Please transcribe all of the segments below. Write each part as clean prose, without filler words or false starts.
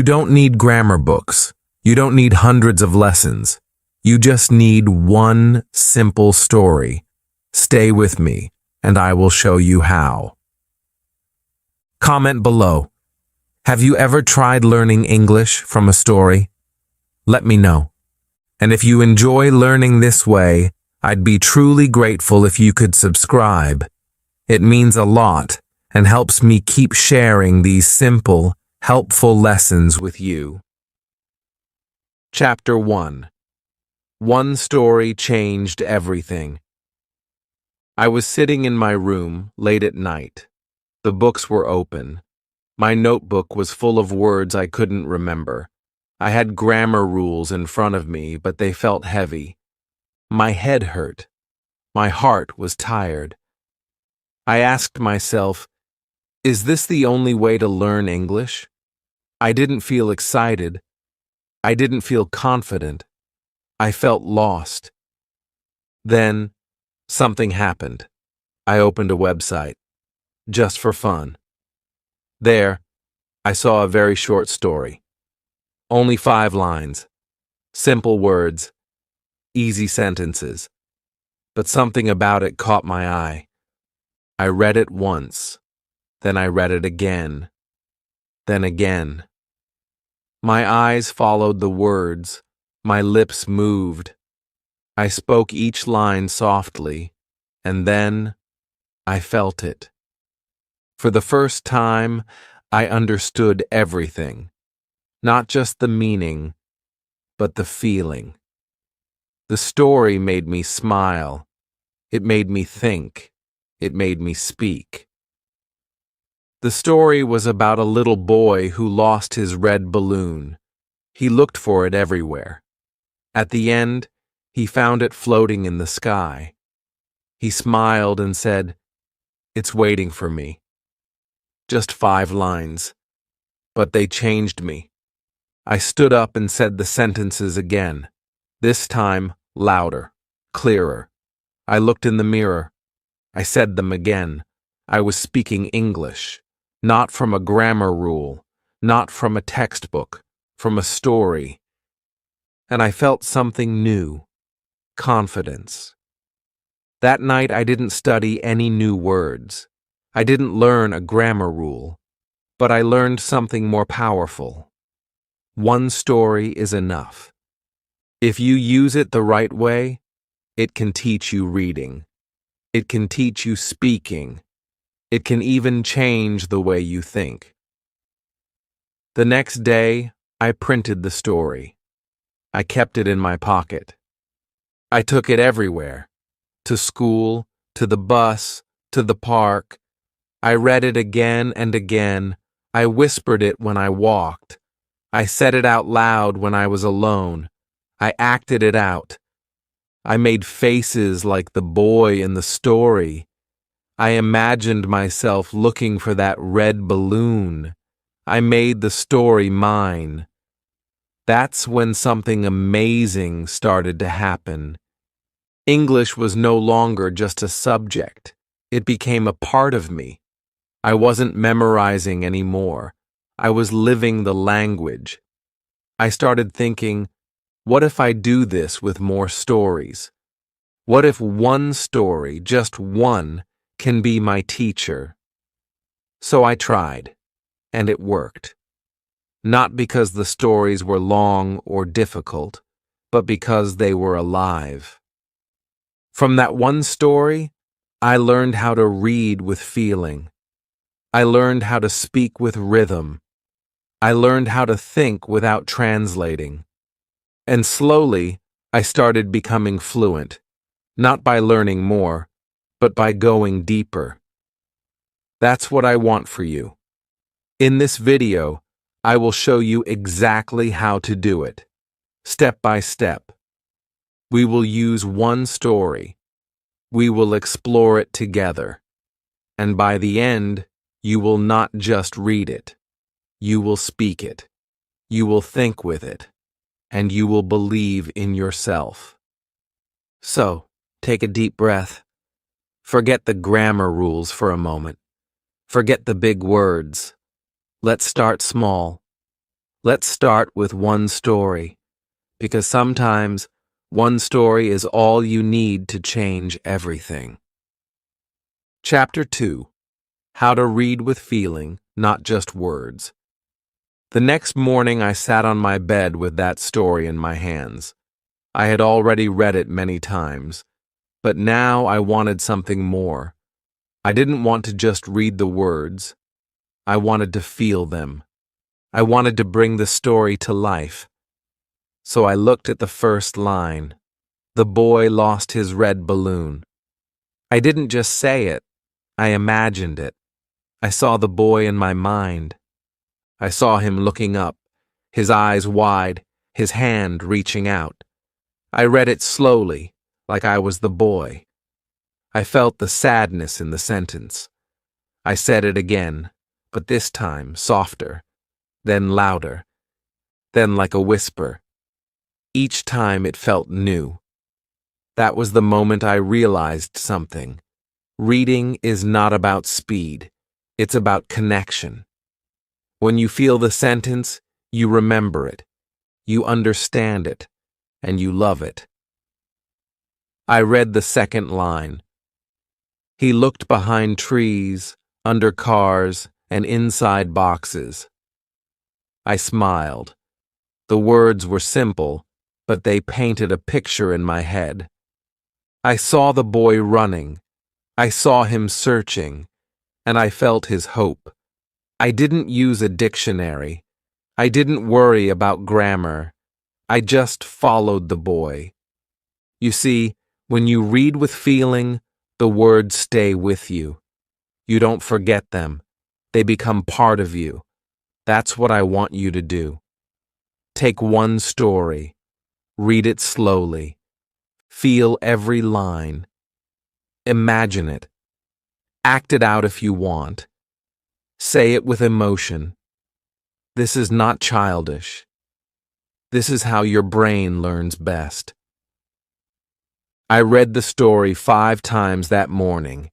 You don't need grammar books. You don't need hundreds of lessons. You just need one simple story. Stay with me, and I will show you how. Comment below. Have you ever tried learning English from a story? Let me know. And if you enjoy learning this way, I'd be truly grateful if you could subscribe. It means a lot and helps me keep sharing these simple, helpful lessons with you. Chapter 1. One story changed everything. I was sitting in my room late at night. The books were open. My notebook was full of words I couldn't remember. I had grammar rules in front of me, but they felt heavy. My head hurt. My heart was tired. I asked myself, is this the only way to learn English? I didn't feel excited. I didn't feel confident. I felt lost. Then, something happened. I opened a website, just for fun. There, I saw a very short story. Only 5 lines. Simple words. Easy sentences. But something about it caught my eye. I read it once. Then I read it again. Then again. My eyes followed the words. My lips moved. I spoke each line softly, and then I felt it. For the first time, I understood everything. Not just the meaning, but the feeling. The story made me smile. It made me think. It made me speak. The story was about a little boy who lost his red balloon. He looked for it everywhere. At the end, he found it floating in the sky. He smiled and said, "It's waiting for me." Just 5 lines, but they changed me. I stood up and said the sentences again, this time louder, clearer. I looked in the mirror. I said them again. I was speaking English, not from a grammar rule, not from a textbook, from a story. And I felt something new, confidence. That night I didn't study any new words. I didn't learn a grammar rule, but I learned something more powerful. One story is enough. If you use it the right way, it can teach you reading. It can teach you speaking. It can even change the way you think. The next day, I printed the story. I kept it in my pocket. I took it everywhere. To school, to the bus, to the park. I read it again and again. I whispered it when I walked. I said it out loud when I was alone. I acted it out. I made faces like the boy in the story. I imagined myself looking for that red balloon. I made the story mine. That's when something amazing started to happen. English was no longer just a subject. It became a part of me. I wasn't memorizing anymore. I was living the language. I started thinking, what if I do this with more stories? What if one story, just one, can be my teacher? So I tried, and it worked. Not because the stories were long or difficult, but because they were alive. From that one story, I learned how to read with feeling. I learned how to speak with rhythm. I learned how to think without translating. And slowly, I started becoming fluent, not by learning more, but by going deeper. That's what I want for you. In this video, I will show you exactly how to do it, step by step. We will use one story. We will explore it together. And by the end, you will not just read it. You will speak it. You will think with it. And you will believe in yourself. So, take a deep breath. Forget the grammar rules for a moment. Forget the big words. Let's start small. Let's start with one story, because sometimes one story is all you need to change everything. Chapter 2: How to Read with Feeling, Not Just Words. The next morning I sat on my bed with that story in my hands. I had already read it many times, but now I wanted something more. I didn't want to just read the words. I wanted to feel them. I wanted to bring the story to life. So I looked at the first line. The boy lost his red balloon. I didn't just say it. I imagined it. I saw the boy in my mind. I saw him looking up, his eyes wide, his hand reaching out. I read it slowly, like I was the boy. I felt the sadness in the sentence. I said it again, but this time softer, then louder, then like a whisper. Each time it felt new. That was the moment I realized something. Reading is not about speed. It's about connection. When you feel the sentence, you remember it, you understand it, and you love it. I read the second line. He looked behind trees, under cars, and inside boxes. I smiled. The words were simple, but they painted a picture in my head. I saw the boy running. I saw him searching, and I felt his hope. I didn't use a dictionary. I didn't worry about grammar. I just followed the boy. You see, when you read with feeling, the words stay with you. You don't forget them. They become part of you. That's what I want you to do. Take one story. Read it slowly. Feel every line. Imagine it. Act it out if you want. Say it with emotion. This is not childish. This is how your brain learns best. I read the story 5 times that morning.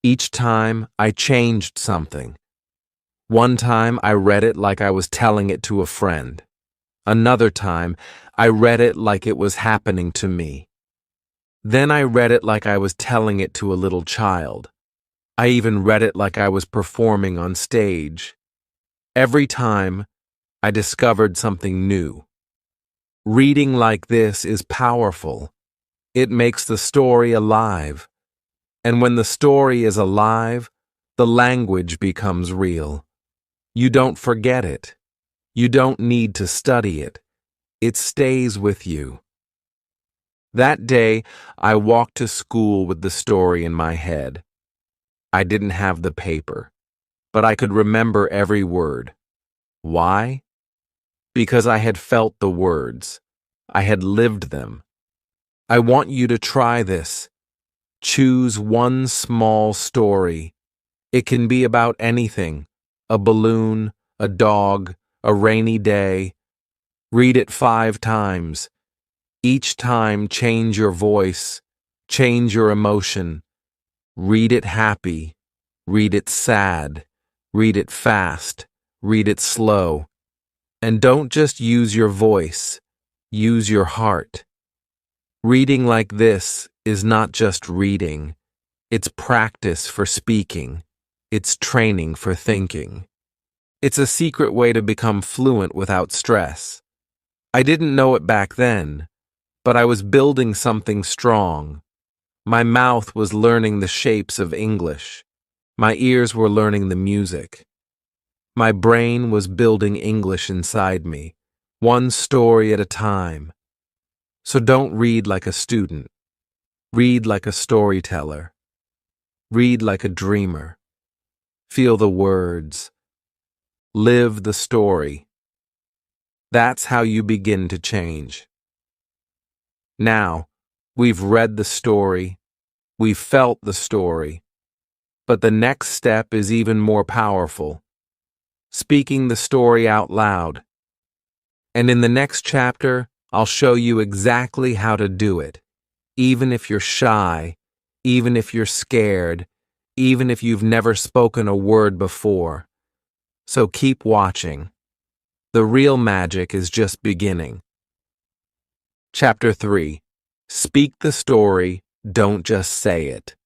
Each time, I changed something. One time, I read it like I was telling it to a friend. Another time, I read it like it was happening to me. Then I read it like I was telling it to a little child. I even read it like I was performing on stage. Every time, I discovered something new. Reading like this is powerful. It makes the story alive. And when the story is alive, the language becomes real. You don't forget it. You don't need to study it. It stays with you. That day, I walked to school with the story in my head. I didn't have the paper, but I could remember every word. Why? Because I had felt the words. I had lived them. I want you to try this. Choose one small story. It can be about anything: a balloon, a dog, a rainy day. Read it 5 times. Each time, change your voice, change your emotion. Read it happy, read it sad, read it fast, read it slow. And don't just use your voice, use your heart. Reading like this is not just reading. It's practice for speaking. It's training for thinking. It's a secret way to become fluent without stress. I didn't know it back then, but I was building something strong. My mouth was learning the shapes of English. My ears were learning the music. My brain was building English inside me, one story at a time. So don't read like a student. Read like a storyteller. Read like a dreamer. Feel the words. Live the story. That's how you begin to change. Now, we've read the story, we've felt the story, but the next step is even more powerful: speaking the story out loud. And in the next chapter, I'll show you exactly how to do it, even if you're shy, even if you're scared, even if you've never spoken a word before. So keep watching. The real magic is just beginning. Chapter 3. Speak the story, don't just say it.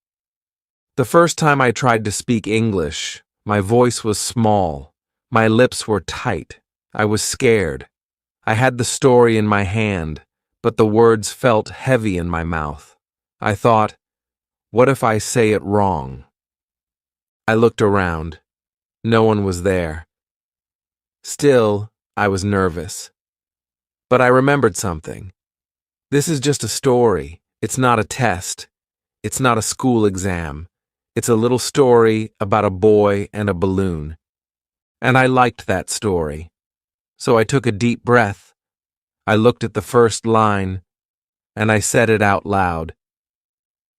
The first time I tried to speak English, my voice was small. My lips were tight. I was scared. I had the story in my hand, but the words felt heavy in my mouth. I thought, what if I say it wrong? I looked around. No one was there. Still, I was nervous. But I remembered something. This is just a story. It's not a test. It's not a school exam. It's a little story about a boy and a balloon. And I liked that story. So I took a deep breath. I looked at the first line, and I said it out loud.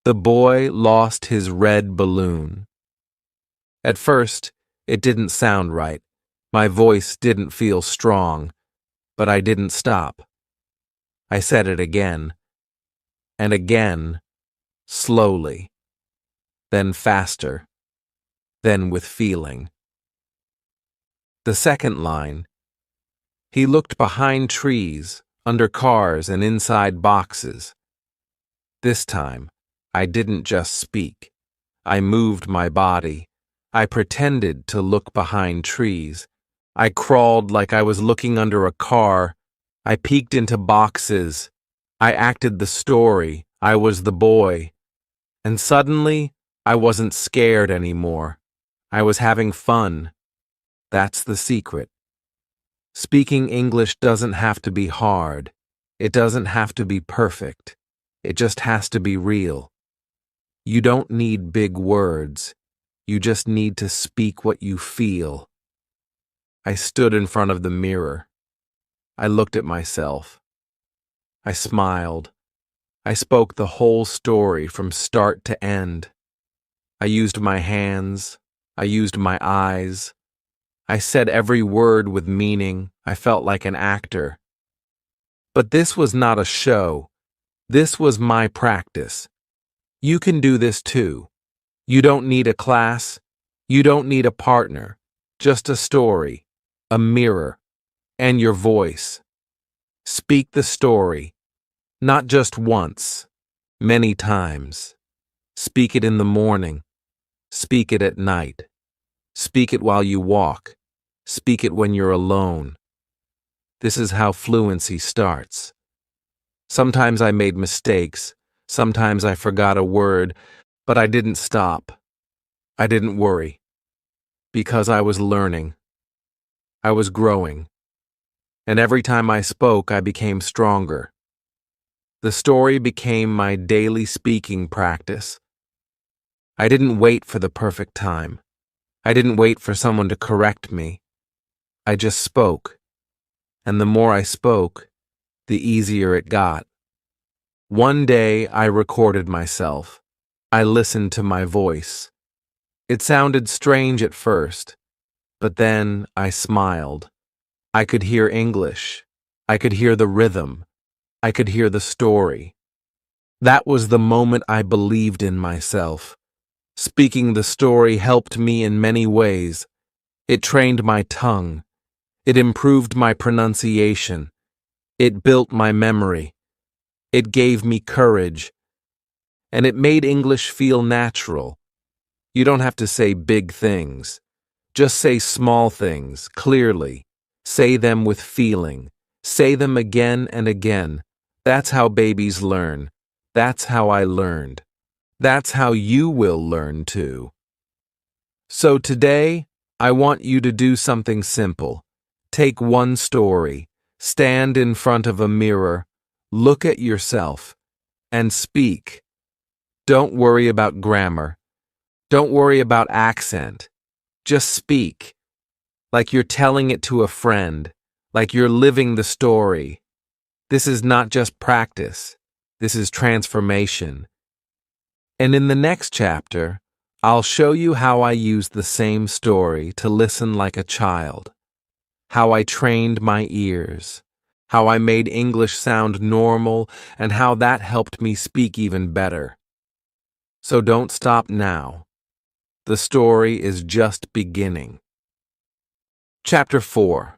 The boy lost his red balloon. At first, it didn't sound right. My voice didn't feel strong, but I didn't stop. I said it again, and again, slowly, then faster, then with feeling. The second line. He looked behind trees, under cars, and inside boxes. This time, I didn't just speak. I moved my body. I pretended to look behind trees. I crawled like I was looking under a car. I peeked into boxes. I acted the story. I was the boy. And suddenly, I wasn't scared anymore. I was having fun. That's the secret. Speaking English doesn't have to be hard. It doesn't have to be perfect. It just has to be real. You don't need big words. You just need to speak what you feel. I stood in front of the mirror. I looked at myself. I smiled. I spoke the whole story from start to end. I used my hands. I used my eyes. I said every word with meaning. I felt like an actor. But this was not a show. This was my practice. You can do this too. You don't need a class. You don't need a partner. Just a story, a mirror, and your voice. Speak the story, not just once, many times. Speak it in the morning. Speak it at night. Speak it while you walk. Speak it when you're alone. This is how fluency starts. Sometimes I made mistakes. Sometimes I forgot a word, but I didn't stop. I didn't worry. Because I was learning. I was growing. And every time I spoke, I became stronger. The story became my daily speaking practice. I didn't wait for the perfect time. I didn't wait for someone to correct me. I just spoke. And the more I spoke, the easier it got. One day, I recorded myself. I listened to my voice. It sounded strange at first, but then I smiled. I could hear English. I could hear the rhythm. I could hear the story. That was the moment I believed in myself. Speaking the story helped me in many ways. It trained my tongue. It improved my pronunciation. It built my memory. It gave me courage. And it made English feel natural. You don't have to say big things. Just say small things, clearly. Say them with feeling. Say them again and again. That's how babies learn. That's how I learned. That's how you will learn too. So today, I want you to do something simple. Take one story, stand in front of a mirror, look at yourself, and speak. Don't worry about grammar. Don't worry about accent. Just speak. Like you're telling it to a friend, like you're living the story. This is not just practice. This is transformation. And in the next chapter, I'll show you how I used the same story to listen like a child. How I trained my ears. How I made English sound normal, and how that helped me speak even better. So don't stop now. The story is just beginning. Chapter 4.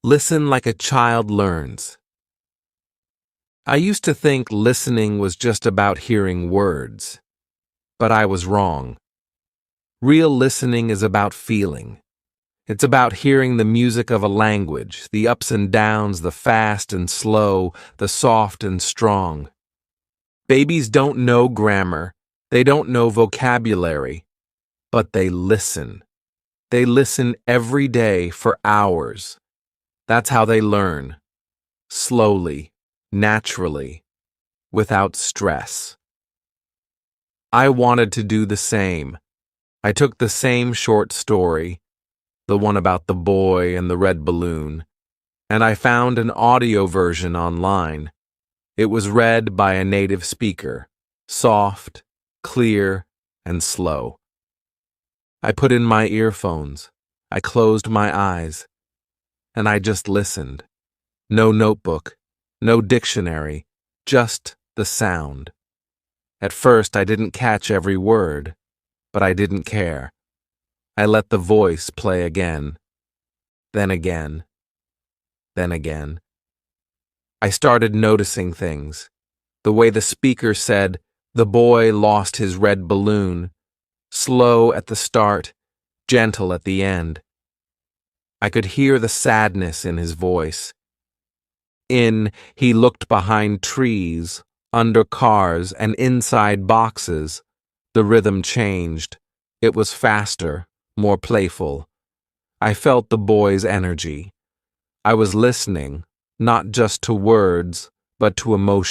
Listen like a child learns. I used to think listening was just about hearing words, but I was wrong. Real listening is about feeling. It's about hearing the music of a language, the ups and downs, the fast and slow, the soft and strong. Babies don't know grammar, they don't know vocabulary, but they listen. They listen every day for hours. That's how they learn. Slowly, naturally, without stress. I wanted to do the same. I took the same short story, the one about the boy and the red balloon, and I found an audio version online. It was read by a native speaker, soft, clear, and slow. I put in my earphones, I closed my eyes, and I just listened. No notebook, no dictionary, just the sound. At first, I didn't catch every word, but I didn't care. I let the voice play again, then again, then again. I started noticing things. The way the speaker said, "The boy lost his red balloon," slow at the start, gentle at the end. I could hear the sadness in his voice. He looked behind trees, under cars, and inside boxes. The rhythm changed. It was faster, more playful. I felt the boy's energy. I was listening, not just to words, but to emotion.